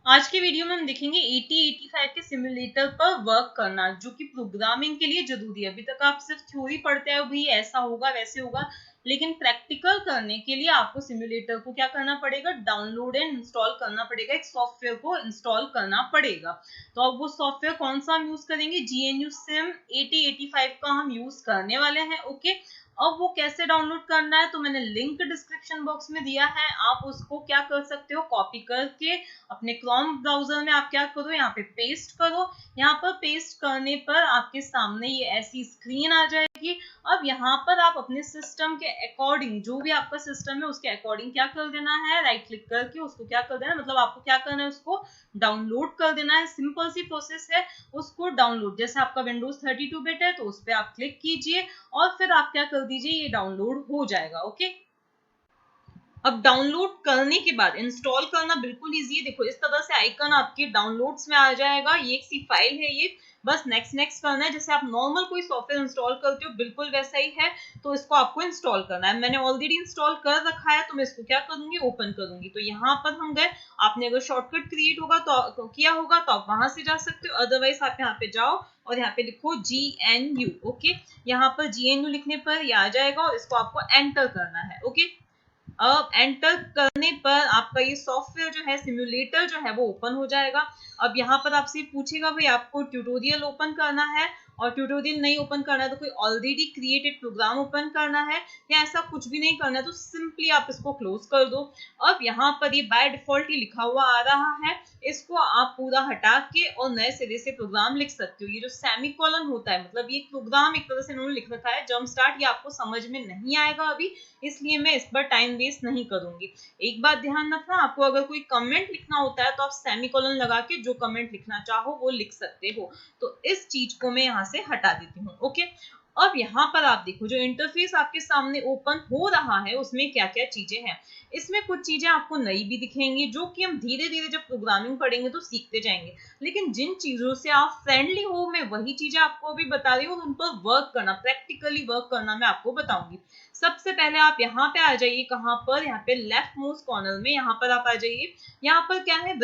आज के वीडियो में हम देखेंगे 80-85 के सिमुलेटर पर वर्क करना, जो कि प्रोग्रामिंग के लिए जरूरी है। अभी तक आप सिर्फ थ्योरी पढ़ते हैं, भाई ऐसा होगा वैसे होगा, लेकिन प्रैक्टिकल करने के लिए आपको सिमुलेटर को क्या करना पड़ेगा, डाउनलोड एंड इंस्टॉल करना पड़ेगा, एक सॉफ्टवेयर को इंस्टॉल करना पड़ेगा। तो अब वो सॉफ्टवेयर कौन सा हम यूज करेंगे, GNU Sim 8085 का हम यूज करने वाले हैं। ओके, अब वो कैसे डाउनलोड करना है, तो मैंने लिंक डिस्क्रिप्शन बॉक्स में दिया है, आप उसको क्या कर सकते हो, कॉपी करके अपने क्रोम ब्राउजर में आप क्या करो, यहाँ पे पेस्ट करो। यहाँ पर पेस्ट करने पर आपके सामने ये ऐसी स्क्रीन आ जाएगी। अब यहाँ पर आप अपने सिस्टम के अकॉर्डिंग, जो भी आपका सिस्टम है उसके अकॉर्डिंग क्या कर देना है, राइट क्लिक करके उसको क्या कर देना है, मतलब आपको क्या करना है, उसको डाउनलोड कर देना है। सिंपल सी प्रोसेस है, उसको डाउनलोड, जैसे आपका विंडोज 32 बिट है तो उस पर आप क्लिक कीजिए और फिर आप क्या कर दीजिए, ये डाउनलोड हो जाएगा। ओके, अब डाउनलोड करने के बाद इंस्टॉल करना बिल्कुल इजी है। देखो इस तरह से आइकन आपके डाउनलोड्स में आ जाएगा, ये एक सी फाइल है, ये बस नेक्स्ट नेक्स्ट करना है। जैसे आप नॉर्मल कोई सॉफ्टवेयर इंस्टॉल करते हो बिल्कुल वैसा ही है, तो इसको आपको इंस्टॉल करना है। मैंने ऑलरेडी इंस्टॉल कर रखा है, तो मैं इसको क्या करूंगी, ओपन करूंगी। तो यहाँ पर हम गए, आपने अगर शॉर्टकट क्रिएट होगा तो किया होगा तो आप वहां से जा सकते हो, अदरवाइज आप यहाँ पे जाओ और यहाँ पे लिखो GNU। ओके, यहाँ पर GNU लिखने पर यह आ जाएगा और इसको आपको एंटर करना है। ओके, अब एंटर करने पर आपका ये सॉफ्टवेयर जो है, सिमुलेटर जो है वो ओपन हो जाएगा। अब यहाँ पर आपसे पूछेगा भाई आपको ट्यूटोरियल ओपन करना है, और ट्यूटोरियल नहीं ओपन करना है तो कोई ऑलरेडी क्रिएटेड प्रोग्राम ओपन करना है, या ऐसा कुछ भी नहीं करना है तो सिंपली आप इसको क्लोज कर दो। अब यहाँ पर ये बाय डिफॉल्ट ही लिखा हुआ आ रहा है, इसको आप पूरा हटा के और नए सिरे से प्रोग्राम लिख सकते हो। ये जो सेमीकोलन होता है, मतलब ये प्रोग्राम एक तरह से उन्होंने लिख रखा है जंप स्टार्ट, ये आपको समझ में नहीं आएगा अभी, इसलिए मैं इस पर टाइम वेस्ट नहीं करूंगी। एक बात ध्यान रखना, आपको अगर कोई कमेंट लिखना होता है तो आप सेमीकोलन लगा के जो कमेंट लिखना चाहो वो लिख सकते हो। तो इस चीज को मैं यहाँ से हटा देती हूँ। ओके, अब यहाँ पर आप देखो जो इंटरफेस आपके सामने ओपन हो रहा है उसमें क्या क्या चीजें हैं। इसमें कुछ चीजें आपको नई भी दिखेंगी, जो कि हम धीरे धीरे जब प्रोग्रामिंग पढ़ेंगे तो सीखते जाएंगे। लेकिन जिन चीजों से आप फ्रेंडली हो, मैं वही चीजें आपको अभी बता रही हूँ, उन पर वर्क करना, प्रैक्टिकली वर्क करना मैं आपको बताऊंगी। सबसे पहले आप यहाँ पे आ जाइए, कहाँ पर, यहाँ पे लेफ्ट मोस्ट कॉर्नर में यहाँ पर आप आ जाइए। यहाँ पर क्या है,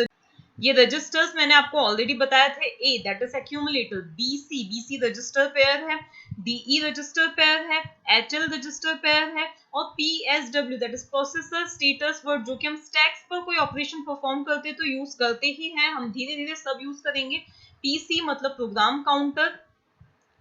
ये रजिस्टर्स मैंने आपको ऑलरेडी बताया थे। A that is accumulator, BC register pair है, डीई रजिस्टर पेयर है, एचएल रजिस्टर पेयर है, और PSW that is processor status word, जो कि हम स्टैक्स पर कोई ऑपरेशन परफॉर्म करते तो यूज करते ही हैं, हम धीरे धीरे सब यूज करेंगे। पीसी मतलब प्रोग्राम काउंटर,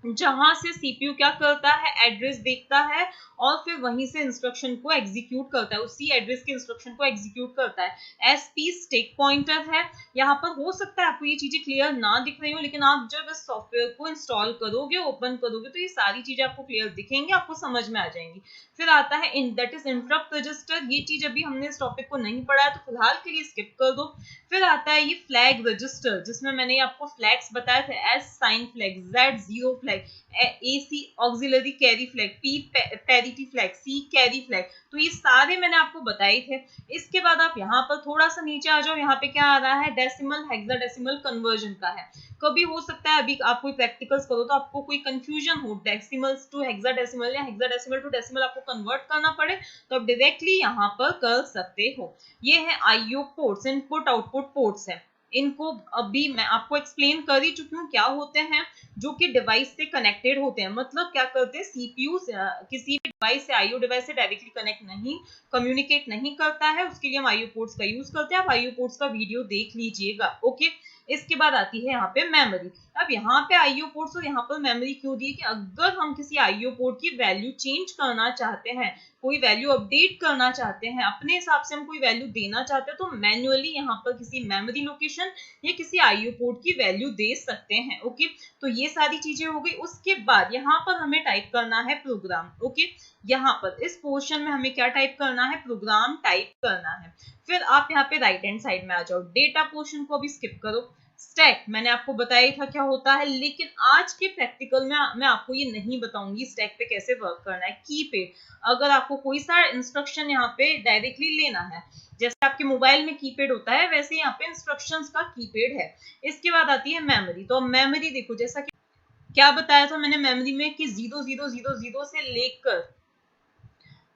जहां से सीपीयू क्या करता है, एड्रेस देखता है और फिर वहीं से इंस्ट्रक्शन को एग्जीक्यूट करता है, उसी एड्रेस के इंस्ट्रक्शन को एग्जीक्यूट करता है। एसपी स्टैक पॉइंटर है। यहाँ पर हो सकता है आपको ये चीजें क्लियर ना दिख रही हो, लेकिन आप जब इस सॉफ्टवेयर को इंस्टॉल करोगे, ओपन करोगे, तो ये सारी चीजें आपको क्लियर दिखेंगी, आपको समझ में आ जाएंगी। फिर आता है in that is interrupt register, ये चीज अभी हमने इस टॉपिक को नहीं पढ़ा है तो फिलहाल के लिए स्किप कर दो। फिर आता है ये फ्लैग रजिस्टर, जिसमें मैंने आपको फ्लैग्स बताए थे, S sign flag, Z zero flag, A C auxiliary carry flag, P parity flag, C carry flag, तो ये सारे मैंने आपको बताए थे। इसके बाद आप यहाँ पर थोड़ा सा नीचे आ जाओ, यहाँ पे क्या आ रहा है, डेसिमल हेक्साडेसिमल कन्वर्जन का है। कभी हो सकता है अभी आप कोई प्रैक्टिकल्स करो तो आपको कोई कंफ्यूजन हो, डेसिमल्स टू हेक्साडेसिमल या हेक्साडेसिमल टू डेसिमल आपको कन्वर्ट करना पड़े, तो आप डायरेक्टली यहाँ पर कर सकते हो। ये है IO ports, input output ports है। इनको अभी मैं आपको एक्सप्लेन कर ही चुकी हूँ क्या होते हैं, जो कि डिवाइस से कनेक्टेड होते हैं। मतलब क्या करते हैं, सीपीयू किसी भी डिवाइस से, आईओ डिवाइस से डायरेक्टली कनेक्ट नहीं, कम्युनिकेट नहीं करता है, उसके लिए हम आईओ पोर्ट्स का यूज करते हैं। आप आईओ पोर्ट्स का वीडियो देख लीजिएगा। ओके, इसके बाद आती है यहाँ पे मेमोरी। अब यहाँ पे आईओ पोर्ट्स और यहाँ पर मेमोरी क्यों दी, कि अगर हम किसी आईओ पोर्ट की वैल्यू चेंज करना चाहते हैं, कोई वैल्यू अपडेट करना चाहते हैं, अपने हिसाब से हम कोई वैल्यू देना चाहते हैं, तो मैन्युअली यहाँ पर किसी मेमोरी लोकेशन या किसी आईओ पोर्ट की वैल्यू दे सकते हैं। ओके, तो ये सारी चीजें हो गई। उसके बाद यहाँ पर हमें टाइप करना है प्रोग्राम। ओके, यहाँ पर इस पोर्शन में हमें क्या टाइप करना है, प्रोग्राम टाइप करना है। फिर आप यहाँ पे राइट हैंड साइड में आ जाओ, डेटा पोर्शन को अभी स्किप करो। स्टैक मैंने आपको बताया था क्या होता है, लेकिन आज के प्रैक्टिकल में मैं आपको ये नहीं बताऊंगी स्टैक पे कैसे वर्क करना है। की पे अगर आपको कोई सा इंस्ट्रक्शन यहाँ पे डायरेक्टली लेना है, जैसे आपके मोबाइल में कीपैड होता है, वैसे यहाँ पे इंस्ट्रक्शंस का कीपैड है। इसके बाद आती है मेमोरी। तो मेमोरी देखो, जैसा कि क्या बताया था मैंने मेमोरी में कि 0000 से लेकर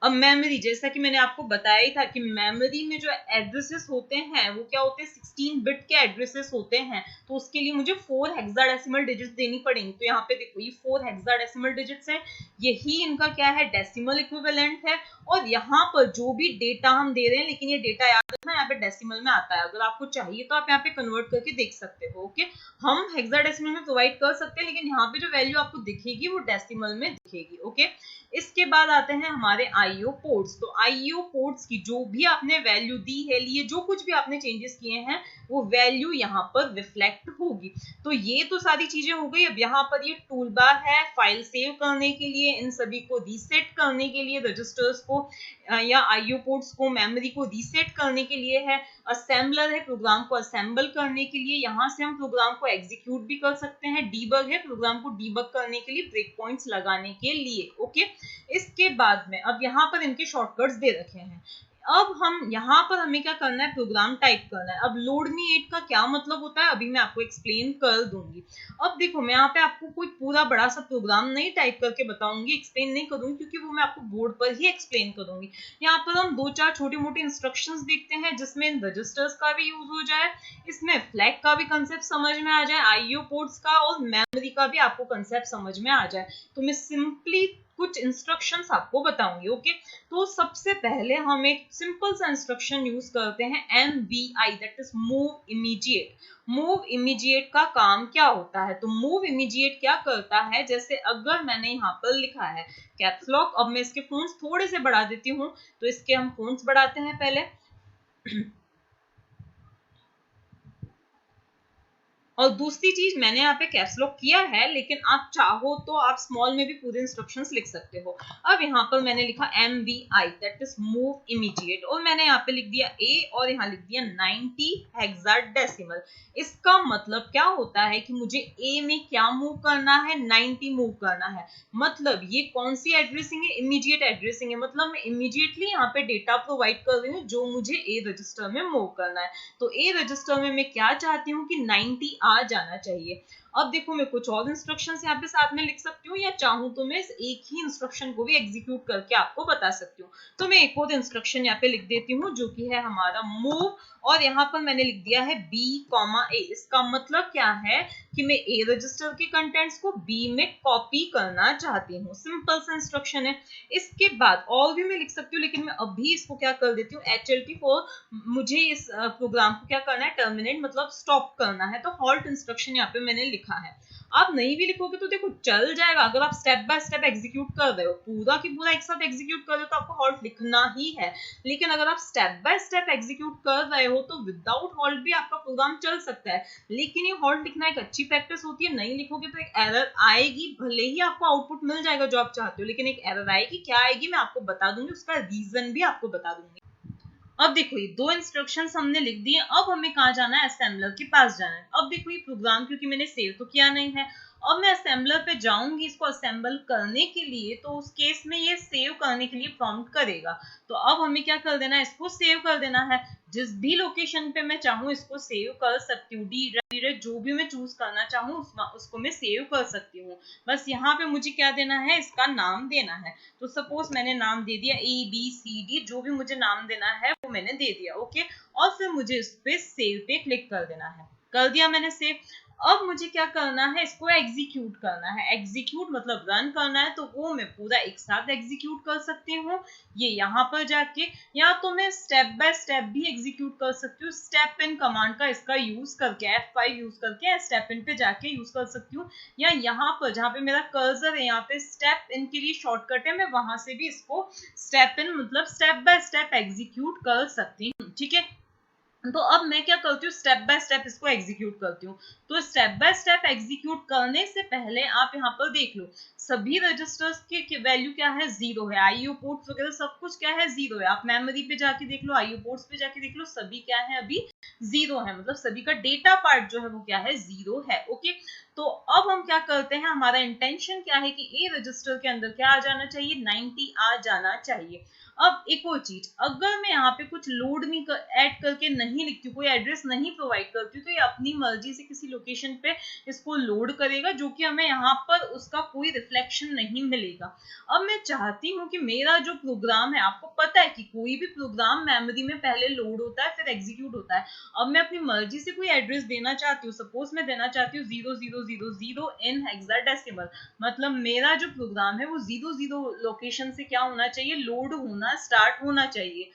अब मेमोरी, जैसा कि मैंने आपको बताया ही था कि मेमोरी में जो एड्रेसेस होते हैं वो क्या होते हैं, 16 बिट के एड्रेसेस होते हैं। तो उसके लिए मुझे 4 हेक्साडेसिमल डिजिट्स देनी पड़ेंगी। तो यहाँ पे देखो ये 4 हेक्साडेसिमल डिजिट्स है, यही इनका क्या है, डेसिमल इक्विवेलेंट है। और यहाँ पर जो भी डेटा हम दे रहे हैं, लेकिन ये डेटा याद रखना यहाँ पे डेसिमल में आता है। अगर आपको चाहिए तो आप यहाँ पे कन्वर्ट करके देख सकते हो। ओके, हम हेक्साडेसिमल में प्रोवाइड कर सकते हैं, लेकिन यहाँ पे जो वैल्यू आपको दिखेगी वो डेसिमल में दिखेगी। ओके, इसके बाद आते हैं हमारे आईओ पोर्ट्स। तो आईओ पोर्ट्स की जो भी आपने वैल्यू दी है, लिए जो कुछ भी आपने चेंजेस किए हैं, वो वैल्यू यहाँ पर रिफ्लेक्ट होगी। तो ये तो सारी चीजें हो गई। अब यहाँ पर ये टूल बार है फाइल सेव करने के लिए, इन सभी को रीसेट करने के लिए, रजिस्टर्स को या आईओ पोर्ट्स को, मेमोरी को रीसेट करने के लिए है। असेंबलर है प्रोग्राम को असेंबल करने के लिए, यहाँ से हम प्रोग्राम को एग्जीक्यूट भी कर सकते हैं। डीबग है प्रोग्राम को डीबग करने के लिए, ब्रेक पॉइंट्स लगाने के लिए। ओके, इसके बाद में अब यहाँ पर इनके शॉर्टकट्स दे रखे हैं। अब हम यहाँ पर हमें क्या करना है, प्रोग्राम टाइप करना है। अब लोड मी 8 का क्या मतलब होता है, अभी मैं आपको एक्सप्लेन कर दूंगी। अब देखो मैं यहाँ पे आपको कोई पूरा बड़ा सा प्रोग्राम नहीं टाइप करके बताऊंगी, एक्सप्लेन नहीं करूंगी, क्योंकि वो मैं आपको बोर्ड पर ही एक्सप्लेन करूंगी। यहाँ पर हम 2-4 छोटी मोटी इंस्ट्रक्शंस देखते हैं, जिसमें रजिस्टर्स का भी यूज हो जाए, इसमें फ्लैग का भी कंसेप्ट समझ में आ जाए, आईओ पोर्ट्स का और मेमोरी का भी आपको कंसेप्ट समझ में आ जाए। तो मैं सिंपली कुछ इंस्ट्रक्शंस आपको बताऊंगी। ओके, तो सबसे पहले हम एक सिंपल सा इंस्ट्रक्शन यूज करते हैं, MVI, that is move immediate. Move immediate का काम क्या होता है, तो मूव इमीडिएट क्या करता है, जैसे अगर मैंने यहाँ पर लिखा है कैप्स लॉक, अब मैं इसके फोन्ट्स थोड़े से बढ़ा देती हूँ। तो इसके हम फोन्ट्स बढ़ाते हैं पहले। और दूसरी चीज, मैंने यहाँ पे कैप्स लॉक किया है, लेकिन आप चाहो तो आप स्मॉल में भी पूरे इंस्ट्रक्शंस लिख सकते हो। अब यहाँ पर मैंने लिखा MVI, that is move immediate, और मैंने यहाँ पे लिख दिया A और यहाँ लिख दिया 90 हेक्साडेसिमल। इसका मतलब क्या होता है कि मुझे A में क्या मूव करना है, 90 मूव करना है। मतलब ये कौन सी एड्रेसिंग है, इमीडिएट एड्रेसिंग है। मतलब मैं इमीडिएटली यहाँ पे डेटा प्रोवाइड कर रही हूँ जो मुझे A रजिस्टर में मूव करना है। तो A रजिस्टर में मैं क्या चाहती हूँ कि 90 आ जाना चाहिए। अब देखो मैं कुछ और इंस्ट्रक्शंस यहाँ पे साथ में लिख सकती हूँ, या चाहूँ तो मैं इस एक ही इंस्ट्रक्शन को भी एग्जीक्यूट करके आपको बता सकती हूँ। तो मैं एक और इंस्ट्रक्शन यहाँ पे लिख देती हूँ, जो कि है हमारा मूव, और यहाँ पर मैंने लिख दिया है B, A। इसका मतलब क्या है कि मैं A रजिस्टर के कंटेंट्स को B में कॉपी करना चाहती हूँ। सिंपल सा इंस्ट्रक्शन है। इसके बाद और भी मैं लिख सकती हूँ, लेकिन मैं अभी इसको क्या कर देती हूँ, HLT फॉर, मुझे इस प्रोग्राम को क्या करना है, टर्मिनेट मतलब स्टॉप करना है। तो हॉल्ट इंस्ट्रक्शन यहाँ पे मैंने लिखा है। आप नहीं भी लिखोगे तो देखो चल जाएगा। अगर आप स्टेप बाय स्टेप एग्जीक्यूट कर रहे हो, पूरा की पूरा एक साथ एग्जीक्यूट कर रहे हो, तो आपको हॉल्ट लिखना ही है। लेकिन अगर आप स्टेप बाय स्टेप एग्जीक्यूट कर रहे हो तो विदाउट हॉल्ट भी आपका प्रोग्राम चल सकता है। लेकिन ये हॉल्ट लिखना एक अच्छी प्रैक्टिस होती है। नहीं लिखोगे तो एक एरर आएगी, भले ही आपको आउटपुट मिल जाएगा जो आप चाहते हो, लेकिन एक एरर आएगी। क्या आएगी मैं आपको बता दूंगी, उसका रीजन भी आपको बता दूंगी। अब देखो ये 2 इंस्ट्रक्शंस हमने लिख दिए। अब हमें कहाँ जाना है, असेंबलर के पास जाना है। अब देखो ये प्रोग्राम क्योंकि मैंने सेव तो किया नहीं है, अब मैं असेंबलर पे जाऊंगी इसको असेंबल करने के लिए। तो उस केस में ये सेव करने के लिए प्रॉम्प्ट करेगा। तो अब हमें क्या कर देना है, इसको सेव कर देना है। जिस भी लोकेशन पे मैं चाहूँ इसको सेव कर सकती हूँ, डी जो भी मैं चूज करना चाहूँ उसको मैं सेव कर सकती हूँ। बस यहाँ पे मुझे क्या देना है, इसका नाम देना है। तो सपोज मैंने नाम दे दिया ABCD, जो भी मुझे नाम देना है वो मैंने दे दिया। ओके, और फिर मुझे इस पे सेव पे क्लिक कर देना है। कर दिया मैंने सेव। अब मुझे क्या करना है, इसको एग्जीक्यूट करना है। एग्जीक्यूट मतलब रन करना है, तो वो मैं पूरा एक साथ एग्जीक्यूट कर सकती हूँ। ये यहाँ पर जाके, या तो मैं स्टेप बाय स्टेप भी एग्जीक्यूट कर सकती हूँ। स्टेप इन कमांड का इसका यूज करके, F5 यूज करके स्टेप इन पे जाके यूज कर सकती हूँ। या यहाँ पर जहाँ पे मेरा कर्सर है, यहाँ पे स्टेप इन के लिए शॉर्टकट है, मैं वहां से भी इसको स्टेप इन मतलब स्टेप बाय स्टेप एग्जीक्यूट कर सकती हूँ। ठीक है, तो अब मैं क्या करती हूँ, स्टेप बाय स्टेप इसको एग्जीक्यूट करती हूँ। तो स्टेप बाय स्टेप एग्जीक्यूट करने से पहले आप यहाँ पर देख लो, सभी रजिस्टर्स के वैल्यू क्या है, 0 है। आईओ पोर्ट्स वगैरह सब कुछ क्या है, 0 है। आप मेमोरी पे जाके देख लो, आईओ पोर्ट्स पे जाके देख लो, सभी क्या है, अभी 0 है। मतलब सभी का डेटा पार्ट जो है वो क्या है, 0 है। ओके, तो अब हम क्या करते हैं, हमारा इंटेंशन क्या है कि ए रजिस्टर के अंदर क्या आ जाना चाहिए, 90 आ जाना चाहिए। अब एक और चीज, अगर मैं यहाँ पे कुछ लोड नहीं ऐड करके नहीं लिखती हूँ, कोई एड्रेस नहीं प्रोवाइड करती हूँ, तो ये अपनी मर्जी से किसी लोकेशन पे इसको लोड करेगा, जो कि हमें यहाँ पर उसका कोई रिफ्लेक्शन नहीं मिलेगा। अब मैं चाहती हूँ कि मेरा जो प्रोग्राम है, आपको पता है कि कोई भी प्रोग्राम मेमोरी में पहले लोड होता है फिर एग्जीक्यूट होता है। अब मैं अपनी मर्जी से कोई एड्रेस देना चाहती हूँ, सपोज मैं देना चाहती हूँ 0000 इन हेक्साडेसिमल, मतलब मेरा जो प्रोग्राम है वो 00 लोकेशन से क्या होना चाहिए, लोड होना स्टार्ट होना चाहिए।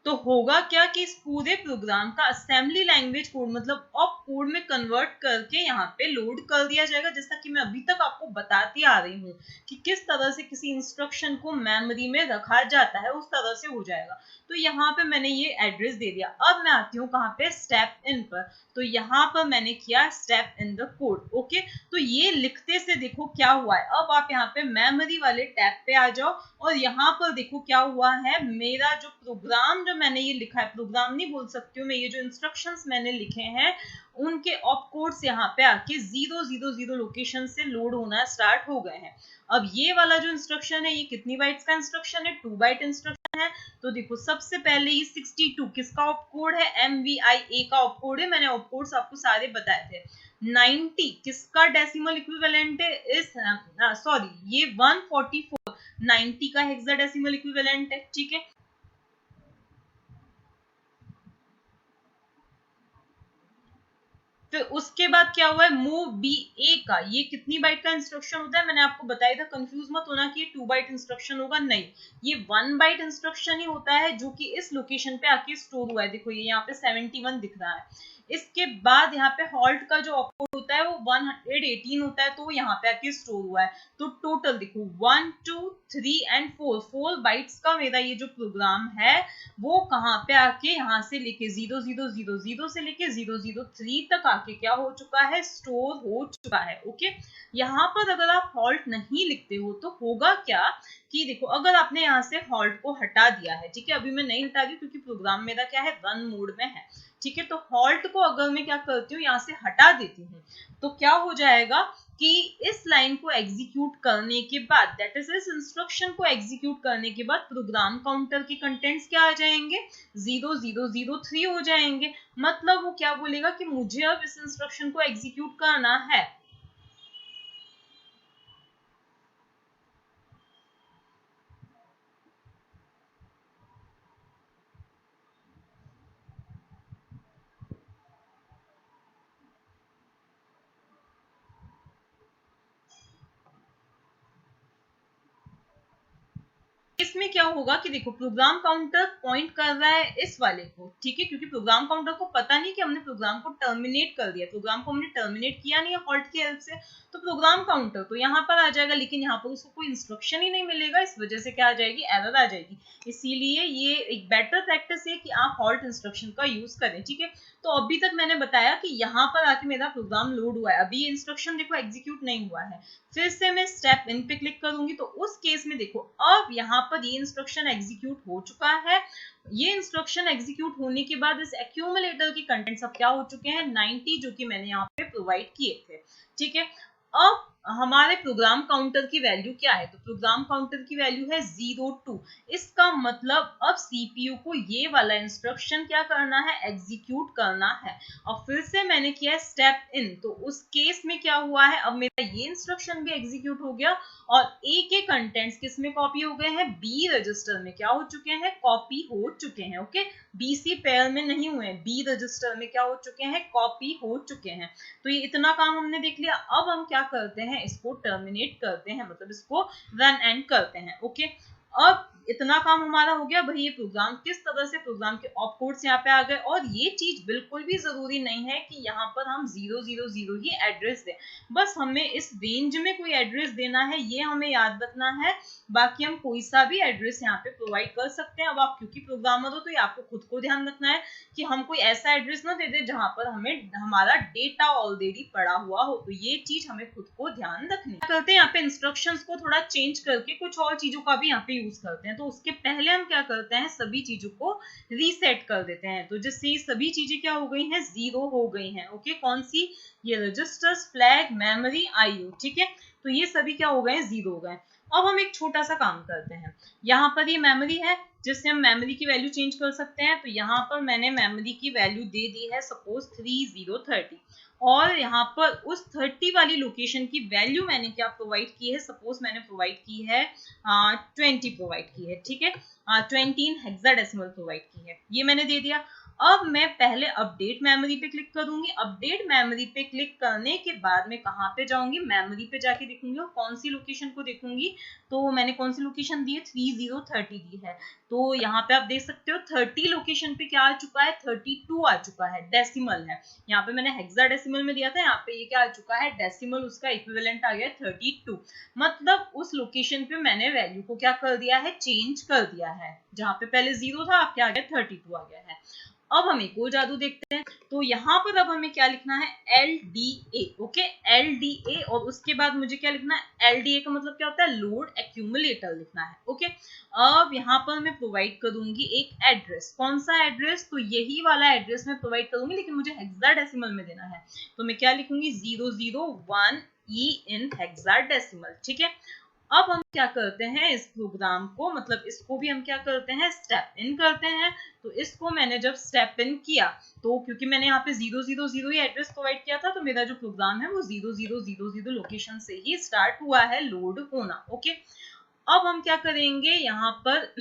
तो होगा क्या कि इस पूरे प्रोग्राम का असेंबली लैंग्वेज कोड मतलब ऑप कोड में कन्वर्ट करके यहाँ पे लोड कर दिया जाएगा, जैसा कि मैं अभी तक आपको बताती आ रही हूँ कि किस तरह से किसी इंस्ट्रक्शन को मेमोरी में रखा जाता है, उस तरह से हो जाएगा। तो यहाँ पे मैंने ये एड्रेस दे दिया। अब मैं आती हूँ कहाँ पे, स्टेप इन पर। तो यहाँ पर मैंने किया step in the code. Okay, तो ये लिखते से देखो क्या हुआ है। अब आप यहाँ पे मेमोरी वाले टैब पे आ जाओ और यहाँ पर देखो क्या हुआ है, मेरा जो प्रोग्राम जो मैंने ये लिखा है, प्रोग्राम नहीं बोल सकती हूँ मैं, ये जो इंस्ट्रक्शंस मैंने लिखे हैं उनके ऑप कोड्स यहाँ पे आके 000 लोकेशन से लोड होना स्टार्ट हो गए हैं। अब ये वाला जो इंस्ट्रक्शन है ये कितनी बाइट्स का इंस्ट्रक्शन है, 2 बाइट इंस्ट्रक्शन है। तो देखो सबसे पहले ये 62 किसका ऑप कोड है, MVIA का ऑप कोड है। मैंने ऑप कोड्स आपको सारे बताए थे। 90 किसका डेसिमल इक्विवेलेंट है, इस सॉरी ये 144 90 का हेक्साडेसिमल इक्विवेलेंट है। ठीक है, फिर उसके बाद क्या हुआ है, मूव बी ए का, ये कितनी बाइट का इंस्ट्रक्शन होता है, मैंने आपको बताया था, कंफ्यूज मत होना कि ये 2 बाइट इंस्ट्रक्शन होगा, नहीं, ये 1 बाइट इंस्ट्रक्शन ही होता है, जो कि इस लोकेशन पे आके स्टोर हुआ है। देखो ये यहाँ पे 71 दिख रहा है। इसके बाद यहाँ पे हॉल्ट का जो ऑपकोड होता है वो 118 होता है, तो यहाँ पे आके स्टोर हुआ है। तो टोटल देखो 1 2 3 एंड 4 बाइट्स का मेरा ये जो प्रोग्राम है वो कहाँ पे आके यहाँ से लेके 0000 से लेके 003 तक आके क्या हो चुका है, स्टोर हो चुका है। ओके, यहाँ पर अगर आप हॉल्ट नहीं लिखते हो तो होगा क्या कि देखो, अगर आपने यहाँ से हॉल्ट को हटा दिया है, ठीक है, अभी मैं नहीं हटा रही क्योंकि प्रोग्राम मेरा क्या है, रन मोड में है। ठीक है, तो हॉल्ट को अगर मैं क्या करती हूँ, यहाँ से हटा देती हूँ, तो क्या हो जाएगा कि इस लाइन को एग्जीक्यूट करने के बाद, दैट इज इस इंस्ट्रक्शन को एग्जीक्यूट करने के बाद प्रोग्राम काउंटर के कंटेंट्स क्या आ जाएंगे, 0003 हो जाएंगे। मतलब वो क्या बोलेगा कि मुझे अब इस इंस्ट्रक्शन को एग्जीक्यूट करना है। इसमें क्या होगा कि देखो, प्रोग्राम काउंटर पॉइंट कर रहा है इस वाले को, ठीक है, क्योंकि प्रोग्राम काउंटर को पता नहीं कि हमने प्रोग्राम को टर्मिनेट कर दिया, प्रोग्राम को हमने टर्मिनेट किया नहीं है हॉल्ट की हेल्प से, तो प्रोग्राम काउंटर तो यहाँ पर आ जाएगा, लेकिन यहाँ पर उसको कोई इंस्ट्रक्शन ही नहीं मिलेगा, इस वजह से क्या आ जाएगी, एरर आ जाएगी। इसीलिए ये एक बेटर प्रैक्टिस है कि आप हॉल्ट इंस्ट्रक्शन का यूज करें। ठीक है, तो अभी तक मैंने बताया कि यहाँ पर आके मेरा प्रोग्राम लोड हुआ है, अभी ये इंस्ट्रक्शन देखो एग्जीक्यूट नहीं हुआ है। फिर से मैं स्टेप इन पे क्लिक करूंगी, तो उस केस में देखो अब यहाँ पर ये इंस्ट्रक्शन एग्जीक्यूट हो चुका है। ये इंस्ट्रक्शन एग्जीक्यूट होने के बाद इस एक्यूमुलेटर के कंटेंट्स अब क्या हो चुके हैं, 90, जो कि मैंने यहाँ पे प्रोवाइड किए थे। ठीक है, अब हमारे प्रोग्राम काउंटर की वैल्यू क्या है, तो प्रोग्राम काउंटर की वैल्यू है 02। इसका मतलब अब सीपीयू को ये वाला इंस्ट्रक्शन क्या करना है, एग्जीक्यूट करना है। और फिर से मैंने किया स्टेप इन, तो उस केस में क्या हुआ है, अब मेरा ये इंस्ट्रक्शन भी एग्जीक्यूट हो गया और ए के कंटेंट्स किस में कॉपी हो गए हैं, बी रजिस्टर में क्या हो चुके हैं, कॉपी हो चुके हैं। ओके, बीसी पेयर में नहीं हुए, बी रजिस्टर में क्या हो चुके हैं, कॉपी हो चुके हैं। तो ये इतना काम हमने देख लिया। अब हम क्या करते हैं, इसको टर्मिनेट करते हैं, मतलब इसको रन एंड करते हैं। ओके, अब इतना काम हमारा हो गया। भाई ये प्रोग्राम किस तरह से, प्रोग्राम के ऑप कोड्स यहाँ पे आ गए, और ये चीज बिल्कुल भी जरूरी नहीं है कि यहाँ पर हम 000 ही एड्रेस दें, बस हमें इस रेंज में कोई एड्रेस देना है, ये हमें याद रखना है। बाकी हम कोई सा भी एड्रेस यहाँ पे प्रोवाइड कर सकते हैं। अब आप क्योंकि प्रोग्रामर हो तो ये आपको खुद को ध्यान रखना है कि हम कोई ऐसा एड्रेस ना दे दे जहां पर हमें हमारा डेटा ऑलरेडी पड़ा हुआ हो, तो ये चीज हमें खुद को ध्यान रखनी है। करते हैं यहाँ पे इंस्ट्रक्शंस को थोड़ा चेंज करके कुछ और चीजों का भी यहाँ पे यूज करते हैं। तो उसके पहले हम क्या करते हैं, सभी चीजों को रीसेट कर देते हैं। तो जिससे ये सभी चीजें क्या हो गई हैं, 0 हो गई हैं। ओके, कौन सी, ये रजिस्टर्स, फ्लैग, मेमोरी, आईओ। ठीक है, तो ये सभी क्या हो गए, 0 हो गए। अब हम एक छोटा सा काम करते हैं, यहाँ पर ये मेमोरी है जिससे हम मेमोरी की वैल्यू चेंज कर सकते हैं। तो यहाँ पर मैंने मेमोरी की वैल्यू दे दी है सपोज 3030, और यहाँ पर उस 30 वाली लोकेशन की वैल्यू मैंने क्या प्रोवाइड की है, सपोज मैंने प्रोवाइड की है 20 प्रोवाइड की है, ठीक है, 20 इन हेक्साडेसिमल प्रोवाइड की है, ये मैंने दे दिया। अब मैं पहले अपडेट मेमोरी पे क्लिक करूंगी। अपडेट मेमोरी पे क्लिक करने के बाद मैं कहाँ पे जाऊंगी, मेमोरी पे जाके देखूंगी और कौन सी लोकेशन को देखूंगी। तो मैंने कौन सी लोकेशन दी है, 3030 दी है। तो यहाँ पे आप देख सकते हो 30 लोकेशन पे क्या आ चुका है, 32 आ चुका है, डेसिमल है। यहाँ पे मैंने हेक्साडेसिमल में दिया था, यहाँ पे ये क्या आ चुका है, डेसिमल, उसका इक्विवेलेंट आ गया 32। मतलब उस लोकेशन पे मैंने वैल्यू को क्या कर दिया है, चेंज कर दिया है। जहाँ पे पहले 0 था, अब क्या आ गया, 32 आ गया है। अब हम एक और जादू देखते हैं। तो यहाँ पर अब हमें क्या लिखना है, LDA, ओके, LDA, और उसके बाद मुझे क्या लिखना है, LDA का मतलब क्या होता है, लोड एक्यूमुलेटर लिखना है, ओके। अब यहाँ पर मैं प्रोवाइड करूंगी एक एड्रेस, कौन सा एड्रेस, तो यही वाला एड्रेस मैं प्रोवाइड करूंगी, लेकिन मुझे हेक्साडेसिमल में देना है। तो मैं क्या लिखूंगी, 001E इन हेक्साडेसिमल, ठीक है। अब हम क्या करते हैं, इस प्रोग्राम को, मतलब इसको भी हम क्या करते हैं, स्टेप इन करते हैं। तो इसको मैंने जब स्टेप इन किया, तो क्योंकि मैंने यहाँ पे 000 ही एड्रेस प्रोवाइड किया था, तो मेरा जो प्रोग्राम है वो 0000 लोकेशन से ही स्टार्ट हुआ है लोड होना, ओके। अब हम क्या करेंगे, यहाँ पर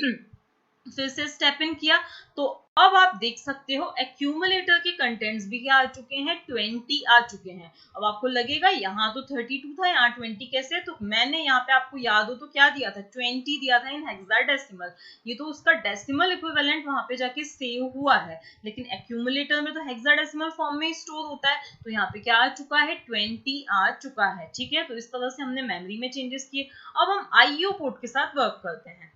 फिर से स्टेप इन किया। तो अब आप देख सकते हो एक्यूमुलेटर के कंटेंट्स भी क्या आ चुके हैं, 20 आ चुके हैं। अब आपको लगेगा यहाँ तो 32 था, यहाँ 20 कैसे, तो मैंने यहाँ पे, आपको याद हो तो क्या दिया था, 20 दिया था इन हेक्साडेसिमल। ये तो उसका डेसिमल इक्विवेलेंट वहां पे जाके सेव हुआ है, लेकिन एक्यूमुलेटर में तो हेक्साडेसिमल फॉर्म में स्टोर होता है। तो यहाँ पे क्या आ चुका है, 20 आ चुका है, ठीक है। तो इस तरह से हमने मेमोरी में चेंजेस किए। अब हम आईओ पोर्ट के साथ वर्क करते हैं।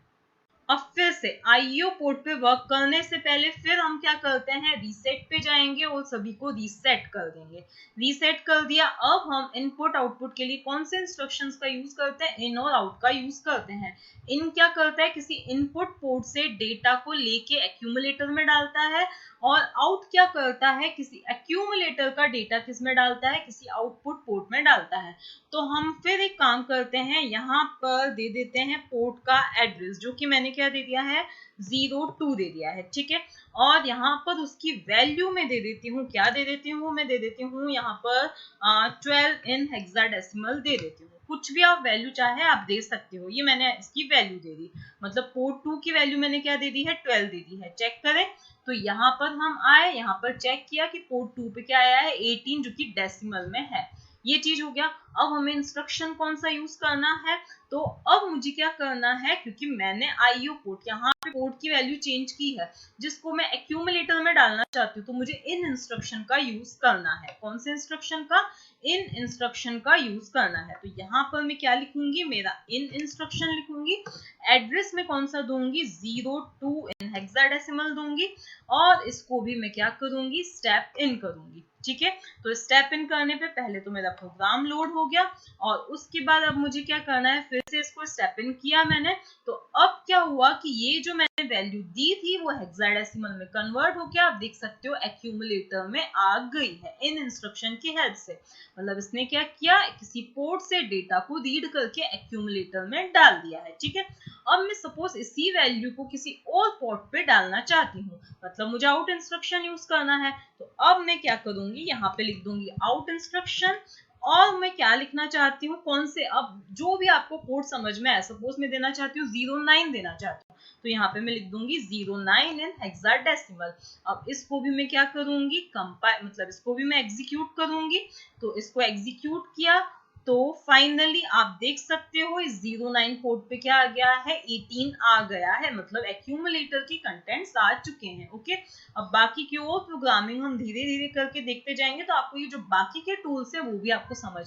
अब फिर से आईओ पोर्ट पे वर्क करने से पहले फिर हम क्या करते हैं, रीसेट पे जाएंगे और सभी को रीसेट कर देंगे। रीसेट कर दिया। अब हम इनपुट आउटपुट के लिए कौन से इंस्ट्रक्शंस का यूज करते हैं, इन और आउट का यूज करते हैं। इन क्या करता है, किसी इनपुट पोर्ट से डेटा को लेके एक्यूमुलेटर में डालता है, और आउट क्या करता है, किसी एक्यूमुलेटर का डेटा किस में डालता है, किसी आउटपुट पोर्ट में डालता है। तो हम फिर एक काम करते हैं, यहाँ पर दे देते हैं पोर्ट का एड्रेस, जो कि मैंने क्या दे दिया है, 02 दे दिया है, ठीक है। और यहाँ पर उसकी वैल्यू में दे देती हूँ, क्या दे देती हूँ, मैं दे देती हूँ यहाँ पर 12 इन हेक्साडेसिमल दे देती हूँ। कुछ भी आप वैल्यू चाहे आप दे सकते हो, ये मैंने इसकी वैल्यू दे दी। मतलब पोर्ट 2 की वैल्यू मैंने क्या दे दी है, 12 दे दी है। चेक करें तो यहाँ पर हम आए, यहाँ पर चेक किया कि पोर्ट 2 पे क्या आया है, 18, जो कि डेसिमल में है। ये चीज हो गया। अब हमें इंस्ट्रक्शन कौन सा यूज करना है, तो अब मुझे क्या करना है, क्योंकि मैंने आईओ पोर्ट, यहाँ पे पोर्ट की वैल्यू चेंज की है, जिसको मैं एक्यूमुलेटर में डालना चाहती हूँ, तो मुझे इन इंस्ट्रक्शन का यूज करना है। कौन से इंस्ट्रक्शन का, इन इंस्ट्रक्शन का यूज करना है। तो यहाँ पर मैं क्या लिखूंगी, मेरा इन इंस्ट्रक्शन लिखूंगी। एड्रेस में कौन सा दूंगी, 02 इन हेक्साडेसिमल दूंगी, और इसको भी मैं क्या करूंगी, स्टेप इन करूंगी, ठीक है। तो स्टेप इन करने पे पहले तो मेरा प्रोग्राम लोड हो गया, और उसके बाद अब मुझे क्या करना है, फिर से इसको स्टेप इन किया मैंने। तो अब क्या हुआ कि ये जो मैंने वैल्यू दी थी वो हेक्साडेसिमल में कन्वर्ट होकर आप देख सकते हो एक्यूमुलेटर में आ गई है, इन इंस्ट्रक्शन की हेल्प से। मतलब इसने क्या किया, किसी पोर्ट से डेटा को रीड करके एक्यूमुलेटर में डाल दिया है, ठीक है। अब मैं सपोज इसी वैल्यू को किसी और पोर्ट पे डालना चाहती हूँ, मतलब मुझे आउट इंस्ट्रक्शन यूज करना है। तो अब मैं क्या करूंगी, यहाँ पे लिख दूंगी आउट इंस्ट्रक्शन, और मैं क्या लिखना चाहती हूँ, कौन से, अब जो भी आपको पोर्ट समझ में आए, सपोज मैं देना चाहती हूँ 09 देना चाहती हूँ, तो यहाँ पे मैं लिख दूंगी 09 इन हेक्साडेसिमल। अब इसको भी मैं क्या करूंगी, कंपाइल, मतलब इसको भी मैं एग्जीक्यूट करूंगी। तो इसको एग्जीक्यूट किया, तो फाइनली आप देख सकते हो इस 09 पोर्ट पे क्या आ गया है, 18 आ गया है, मतलब एक्यूमुलेटर की कंटेंट्स आ चुके हैं, ओके। अब बाकी की और प्रोग्रामिंग हम धीरे धीरे करके देखते जाएंगे, तो आपको ये जो बाकी के टूल्स है वो भी आपको समझ